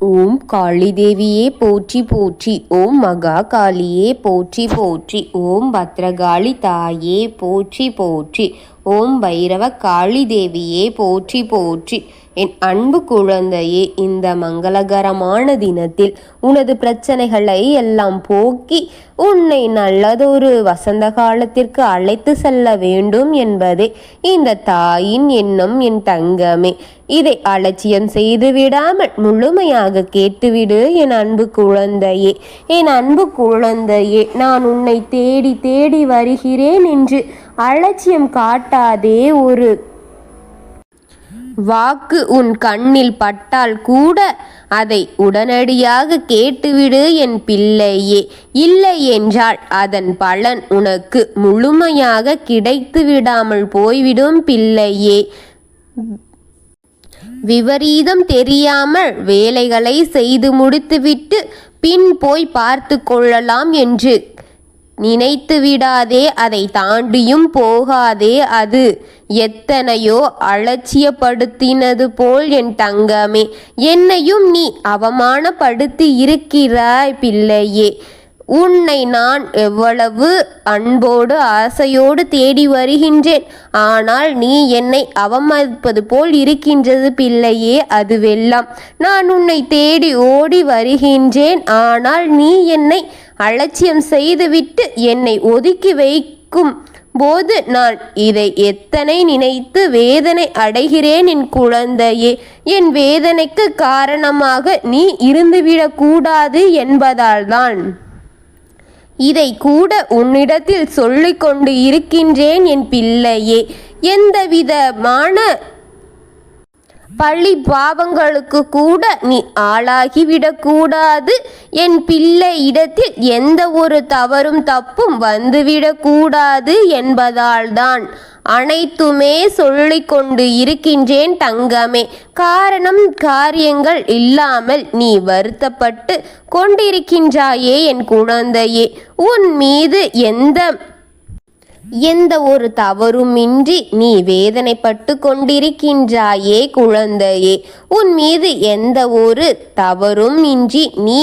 ஓம் காளி தேவியே போற்றி போற்றி. ஓம் மகா காளியே போற்றி போற்றி. ஓம் பத்ரகாளி தாயே போற்றி போற்றி. ஓம் பைரவ காளி தேவியே போற்றி போற்றி. என் அன்பு குழந்தையே, இந்த மங்களகரமான தினத்தில் உனது பிரச்சனைகளை எல்லாம் போக்கி உன்னை நல்லதொரு வசந்த காலத்திற்கு அழைத்து செல்ல வேண்டும் என்பதே இந்த தாயின் எண்ணம். என் தங்கமே, இதை அலட்சியம் செய்து விடாமல் முழுமையாக கேட்டுவிடு என் அன்பு குழந்தையே. என் அன்பு குழந்தையே, நான் உன்னை தேடி தேடி வருகிறேன் என்று அலட்சியம் காட்டாதே. ஒரு வாக்கு உன் கண்ணில் பட்டால் கூட அதை உடனடியாக கேட்டுவிடு என் பிள்ளையே. இல்லை என்றால் அதன் பலன் உனக்கு முழுமையாக கிடைத்து விடாமல் போய்விடும் பிள்ளையே. விபரீதம் தெரியாமல் வேலைகளை செய்து முடித்துவிட்டு பின் போய் பார்த்து கொள்ளலாம் என்று நினைத்து விடாதே. அதை தாண்டியும் போகாதே. அது எத்தனையோ அலட்சியப்படுத்தினது போல் என் தங்கமே. என்னையும் நீ அவமானப்படுத்தி இருக்கிறாய் பிள்ளையே. உன்னை நான் எவ்வளவு அன்போடு ஆசையோடு தேடி வருகின்றேன். ஆனால் நீ என்னை அவமதிப்பது போல் இருக்கின்றது பிள்ளையே. அதுவெல்லாம் நான் உன்னை தேடி ஓடி வருகின்றேன். ஆனால் நீ என்னை அலட்சியம் செய்துவிட்டு என்னை ஒதுக்கி வைக்கும் போது நான் இதை எத்தனை நினைத்து வேதனை அடைகிறேன் என் குழந்தையே. என் வேதனைக்கு காரணமாக நீ இருந்துவிடக்கூடாது என்பதால்தான் இதை கூட உன்னிடத்தில் சொல்லிக் கொண்டு இருக்கின்றேன் என் பிள்ளையே. எந்தவிதமான பழி பாவங்களுக்கு கூட நீ ஆளாகிவிடக்கூடாது என் பிள்ளை. இடத்தில் எந்த ஒரு தவறும் தப்பும் வந்துவிடக்கூடாது என்பதால்தான் அனைத்துமே சொல்லிக் கொண்டு இருக்கின்றேன் தங்கமே. காரணம் காரியங்கள் இல்லாமல் நீ வருத்தப்பட்டு கொண்டிருக்கின்றாயே என் குழந்தையே. உன் மீது எந்த ஒரு தவறுமின்றி நீ வேதனைப்பட்டு கொண்டிருக்கின்றாயே குழந்தையே. உன் மீது எந்த ஒரு தவறும் இன்றி நீ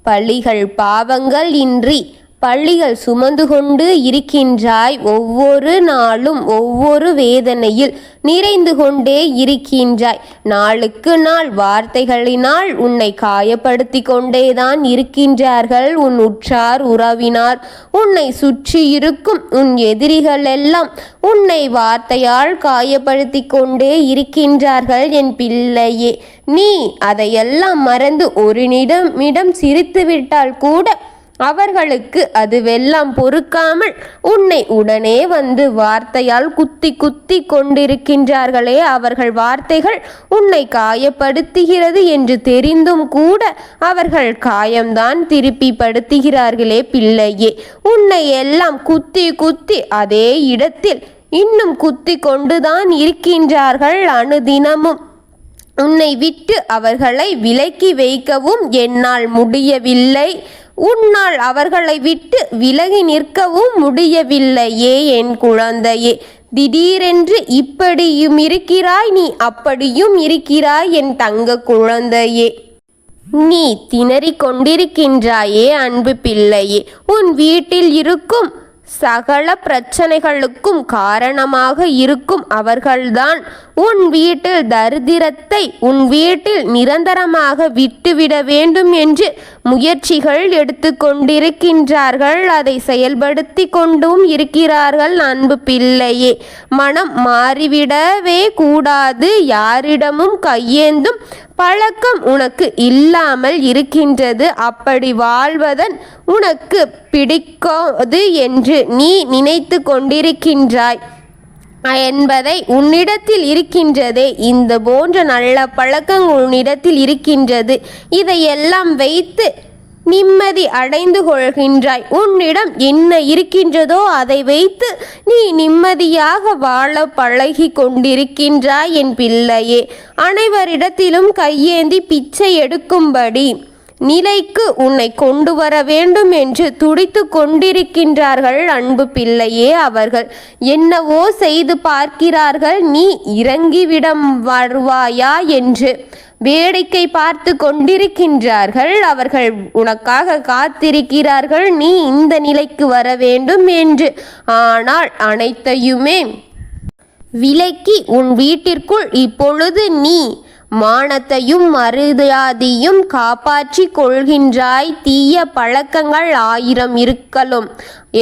பழிகள் பாவங்கள் இன்றி பள்ளிகள் சுமந்து கொண்டு இருக்கின்றாய். ஒவ்வொரு நாளும் ஒவ்வொரு வேதனையில் நிறைந்து கொண்டே இருக்கின்றாய். நாளுக்கு நாள் வார்த்தைகளினால் உன்னை காயப்படுத்தி கொண்டேதான் இருக்கின்றார்கள் உன் உற்றார் உறவினார். உன்னை சுற்றி இருக்கும் உன் எதிரிகள் எல்லாம் உன்னை வார்த்தையால் காயப்படுத்தி கொண்டே இருக்கின்றார்கள் என் பிள்ளையே. நீ அதையெல்லாம் மறந்து ஒரு நிமிடம் சிரித்து விட்டால் கூட அவர்களுக்கு அதுவெல்லாம் பொறுக்காமல் உன்னை உடனே வந்து வார்த்தையால் குத்தி குத்தி கொண்டிருக்கின்றார்களே. அவர்கள் வார்த்தைகள் உன்னை காயப்படுத்துகிறது என்று தெரிந்தும் கூட அவர்கள் காயம்தான் திருப்பி படுத்துகிறார்களே பிள்ளையே. உன்னை எல்லாம் குத்தி குத்தி அதே இடத்தில் இன்னும் குத்தி கொண்டுதான் இருக்கின்றார்கள் அனுதினமும். உன்னை விட்டு அவர்களை விலக்கி வைக்கவும் என்னால் முடியவில்லை. உன்னால் அவர்களை விட்டு விலகி நிற்கவும் முடியவில்லையே என் குழந்தையே. திடீரென்று இப்படியும் இருக்கிறாய், நீ அப்படியும் இருக்கிறாய் என் தங்க குழந்தையே. நீ திணறிக் கொண்டிருக்கின்றாயே அன்பு பிள்ளையே. உன் வீட்டில் இருக்கும் சகல பிரச்சனைகளுக்கும் காரணமாக இருக்கும் அவர்கள்தான் உன் வீட்டில் தரித்திரத்தை உன் வீட்டில் நிரந்தரமாக விட்டுவிட வேண்டும் என்று முயற்சிகள் எடுத்து கொண்டிருக்கின்றார்கள். அதை செயல்படுத்தி கொண்டும் இருக்கிறார்கள் அன்பு பிள்ளையே. மனம் மாறிவிடவே கூடாது. யாரிடமும் கையேந்தும் பழக்கம் உனக்கு இல்லாமல் இருக்கின்றது. அப்படி வாழ்வதன் உனக்கு பிடிக்காது என்று நீ நினைத்து கொண்டிருக்கின்றாய் என்பதை உன்னிடத்தில் இருக்கின்றதே. இந்த போன்ற நல்ல பழக்கங்கள் உன்னிடத்தில் இருக்கின்றது. இதையெல்லாம் வைத்து நிம்மதி அடைந்து கொள்கின்றாய். உன்னிடம் என்ன இருக்கின்றதோ அதை வைத்து நீ நிம்மதியாக வாழ பழகி கொண்டிருக்கின்றாய் என் பிள்ளையே. அனைவரிடத்திலும் கையேந்தி பிச்சை எடுக்கும்படி நிலைக்கு உன்னை கொண்டு வர வேண்டும் என்று துடித்து கொண்டிருக்கின்றார்கள் அன்பு பிள்ளையே. அவர்கள் என்னவோ செய்து பார்க்கிறார்கள், நீ இறங்கிவிட வருவாயா என்று வேடிக்கை பார்த்து கொண்டிருக்கின்றார்கள். அவர்கள் உனக்காக காத்திருக்கிறார்கள், நீ இந்த நிலைக்கு வர வேண்டும் என்று. ஆனால் அனைத்தையுமே விலக்கி உன் வீட்டிற்குள் இப்பொழுது நீ மானத்தையும் மரியாதையும் காப்பாற்றி கொள்கின்றாய். தீய பழக்கங்கள் 1000 இருக்கலும்,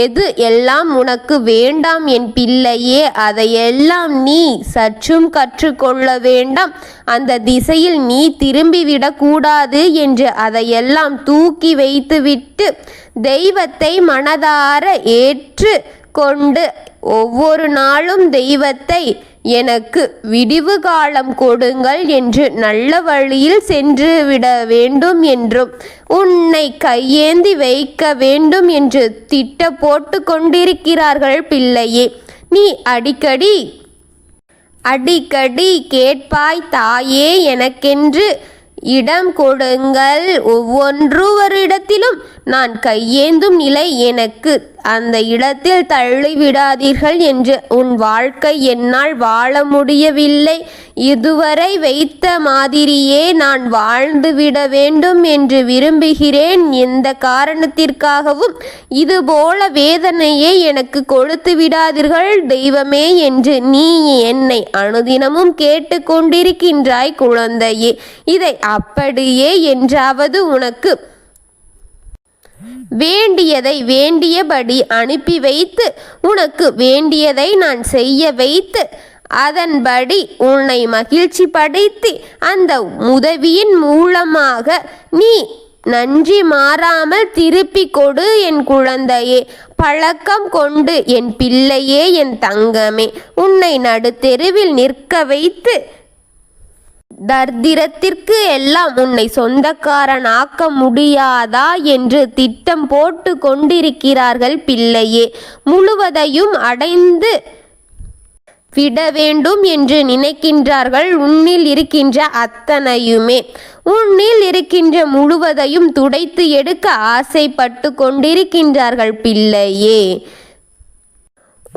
எது எல்லாம் உனக்கு வேண்டாம் என் பிள்ளையே, அதையெல்லாம் நீ சற்றும் கற்றுக்கொள்ள வேண்டாம். அந்த திசையில் நீ திரும்பிவிடக்கூடாது என்று அதையெல்லாம் தூக்கி வைத்துவிட்டு தெய்வத்தை மனதார ஏற்று கொண்டு ஒவ்வொரு நாளும் தெய்வத்தை எனக்கு விடிவு காலம் கொடுங்கள் என்று நல்ல வழியில் சென்று விட வேண்டும் என்றும் உன்னை கையேந்தி வைக்க வேண்டும் என்று திட்ட போட்டு கொண்டிருக்கிறார்கள் பிள்ளையே. நீ அடிக்கடி கேட்பாய், தாயே எனக்கென்று இடம் கொடுங்கள், ஒவ்வொருவரிடத்திலும் நான் கையேந்தும் நிலை எனக்கு, அந்த இடத்தில் தள்ளிவிடாதீர்கள் என்று. உன் வாழ்க்கை என்னால் வாழ முடியவில்லை, இதுவரை வைத்த மாதிரியே நான் வாழ்ந்துவிட வேண்டும் என்று விரும்புகிறேன். எந்த காரணத்திற்காகவும் இதுபோல வேதனையை எனக்கு கொடுத்து விடாதீர்கள் தெய்வமே என்று நீ என்னை அனுதினமும் கேட்டு கொண்டிருக்கின்றாய் குழந்தையே. இதை அப்படியே என்றாவது உனக்கு வேண்டியதை வேண்டியபடி அனுப்பி வைத்து, உனக்கு வேண்டியதை நான் செய்ய வைத்து, அதன்படி உன்னை மகிழ்ச்சி படுத்தி, அந்த உதவியின் மூலமாக நீ நன்றி மாறாமல் திருப்பி கொடு என் குழந்தையே. பழக்கம் கொண்டு என் பிள்ளையே, என் தங்கமே, உன்னை நடுத்தெருவில் நிற்க வைத்து தரித்திரத்திற்கு எல்லாம் உன்னை சொந்தக்காரனாக்க முடியாதா என்று திட்டம் போட்டு கொண்டிருக்கிறார்கள் பிள்ளையே. முழுவதையும் அடைந்து விட வேண்டும் என்று நினைக்கின்றார்கள். உன்னில் இருக்கின்ற அத்தனையுமே, உன்னில் இருக்கின்ற முழுவதையும் துடைத்து எடுக்க ஆசைப்பட்டு கொண்டிருக்கின்றார்கள் பிள்ளையே.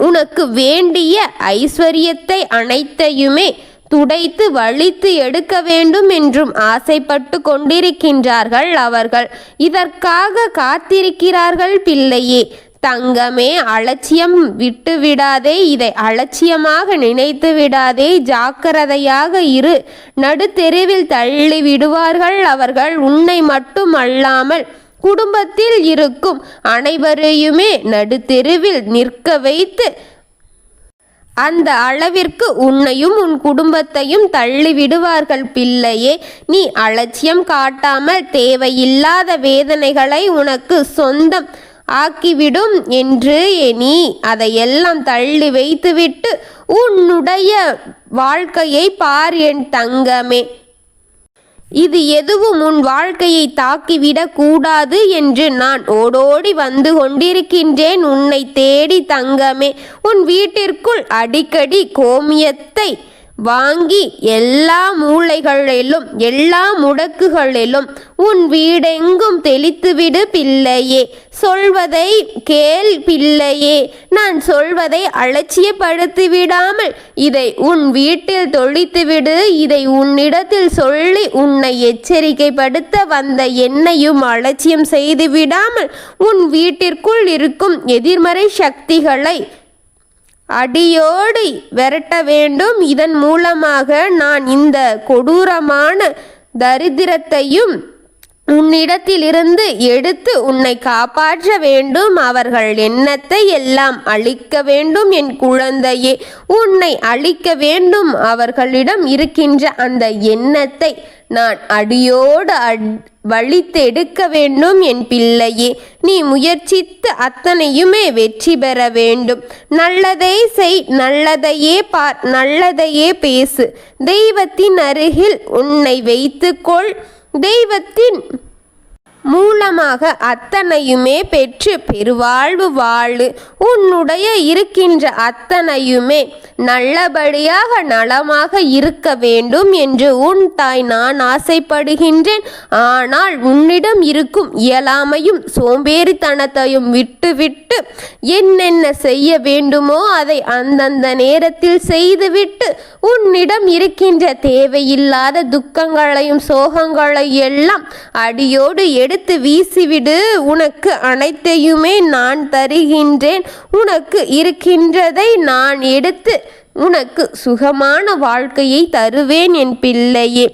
உனக்கு வேண்டிய ஐஸ்வர்யத்தை அனைத்தையுமே துடைத்து வழித்து எடுக்க வேண்டும் என்றும் ஆசைப்பட்டு கொண்டிருக்கின்றார்கள் அவர்கள். இதற்காக காத்திருக்கிறார்கள் பிள்ளையே. தங்கமே, அலட்சியம் விட்டு விடாதே, இதை அலட்சியமாக நினைத்து விடாதே, ஜாக்கிரதையாக இரு. நடுத்தெருவில் தள்ளி விடுவார்கள் அவர்கள். உன்னை மட்டும் அல்லாமல் குடும்பத்தில் இருக்கும் அனைவரையுமே நடுத்தெருவில் நிற்க வைத்து அந்த அளவிற்கு உன்னையும் உன் குடும்பத்தையும் தள்ளிவிடுவார்கள் பிள்ளையே. நீ அலட்சியம் காட்டாமல் தேவையில்லாத வேதனைகளை உனக்கு சொந்தம் ஆக்கிவிடும் என்று நீ அதையெல்லாம் தள்ளி வைத்துவிட்டு உன்னுடைய வாழ்க்கையை பார் என் தங்கமே. இது எதுவும் உன் வாழ்க்கையை தாக்கிவிடக் கூடாது என்று நான் ஓடோடி வந்து கொண்டிருக்கின்றேன் உன்னை தேடி தங்கமே. உன் வீட்டிற்குள் அடிக்கடி கோமியத்தை வாங்கி எல்லா மூலைகளிலும் எல்லா முடக்குகளிலும் உன் வீடெங்கும் தெளித்துவிடு பிள்ளையே. சொல்வதை கேள் பிள்ளையே. நான் சொல்வதை அலட்சியப்படுத்தி விடாமல் இதை உன் வீட்டில் தொளித்துவிடு. இதை உன்னிடத்தில் சொல்லி உன்னை எச்சரிக்கைப்படுத்த வந்த என்னையும் அலட்சியம் செய்து விடாமல் உன் வீட்டிற்குள் இருக்கும் எதிர்மறை சக்திகளை அடியோடு விரட்ட வேண்டும். இதன் மூலமாக நான் இந்த கொடூரமான தரித்திரத்தையும் உன்னிடத்திலிருந்து எடுத்து உன்னை காப்பாற்ற வேண்டும். அவர்கள் எண்ணத்தை எல்லாம் அழிக்க வேண்டும் என் குழந்தையே. உன்னை அழிக்க வேண்டும். அவர்களிடம் இருக்கின்ற அந்த எண்ணத்தை நான் அடியோடு வழித்தெடுக்க வேண்டும் என் பிள்ளையே. நீ முயற்சித்து அத்தனையுமே வெற்றி பெற வேண்டும். நல்லதை செய், நல்லதையே பார், நல்லதையே பேசு. தெய்வத்தின் அருகில் உன்னை வைத்துக்கொள். தெய்வத்தின் மூலமாக அத்தனையுமே பெற்று பெருவாழ்வு வாழு. உன்னுடைய இருக்கின்ற அத்தனையுமே நல்லபடியாக நலமாக இருக்க வேண்டும் என்று உன் தாய் நான் ஆசைப்படுகின்றேன். ஆனால் உன்னிடம் இருக்கும் இயலாமையும் சோம்பேறித்தனத்தையும் விட்டுவிட்டு என்னென்ன செய்ய வேண்டுமோ அதை அந்தந்த நேரத்தில் செய்துவிட்டு உன்னிடம் இருக்கின்ற தேவையில்லாத துக்கங்களையும் சோகங்களை எல்லாம் அடியோடு எடுத்து வீசிவிடு. உனக்கு அனைத்தையுமே நான் தருகின்றேன். உனக்கு இருக்கின்றதை நான் எடுத்து உனக்கு சுகமான வாழ்க்கையை தருவேன் என் பிள்ளையே.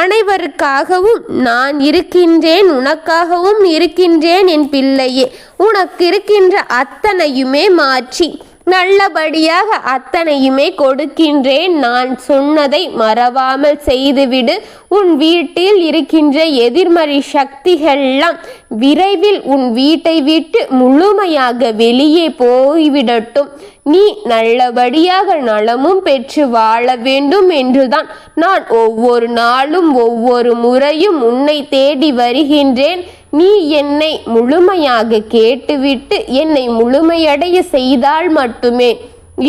அனைவருக்காகவும் நான் இருக்கின்றேன், உனக்காகவும் இருக்கின்றேன் என் பிள்ளையே. உனக்கு இருக்கின்ற அத்தனையுமே மாற்றி நல்லபடியாக அத்தனையுமே கொடுக்கின்றேன். நான் சொன்னதை மறவாமல் செய்துவிடு. உன் வீட்டில் இருக்கின்ற எதிர்மறை சக்திகள்லாம் விரைவில் உன் வீட்டை விட்டு முழுமையாக வெளியே போய்விடட்டும். நீ நல்லபடியாக நலமும் பெற்று வாழ வேண்டும் என்றுதான் நான் ஒவ்வொரு நாளும் ஒவ்வொரு முறையும் உன்னை தேடி வருகின்றேன். நீ என்னை முழுமையாக கேட்டுவிட்டு என்னை முழுமையடைய செய்தால் மட்டுமே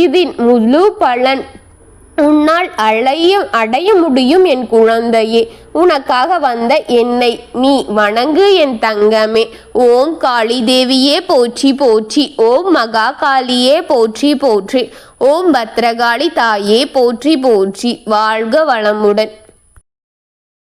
இதின் முழு பலன் உன்னால் அடைய முடியும் என் குழந்தையே. உனக்காக வந்த என்னை நீ வணங்கு என் தங்கமே. ஓம் காளி தேவியே போற்றி போற்றி. ஓம் மகா காளியே போற்றி போற்றி. ஓம் பத்ரகாளி தாயே போற்றி போற்றி. வாழ்க வளமுடன்.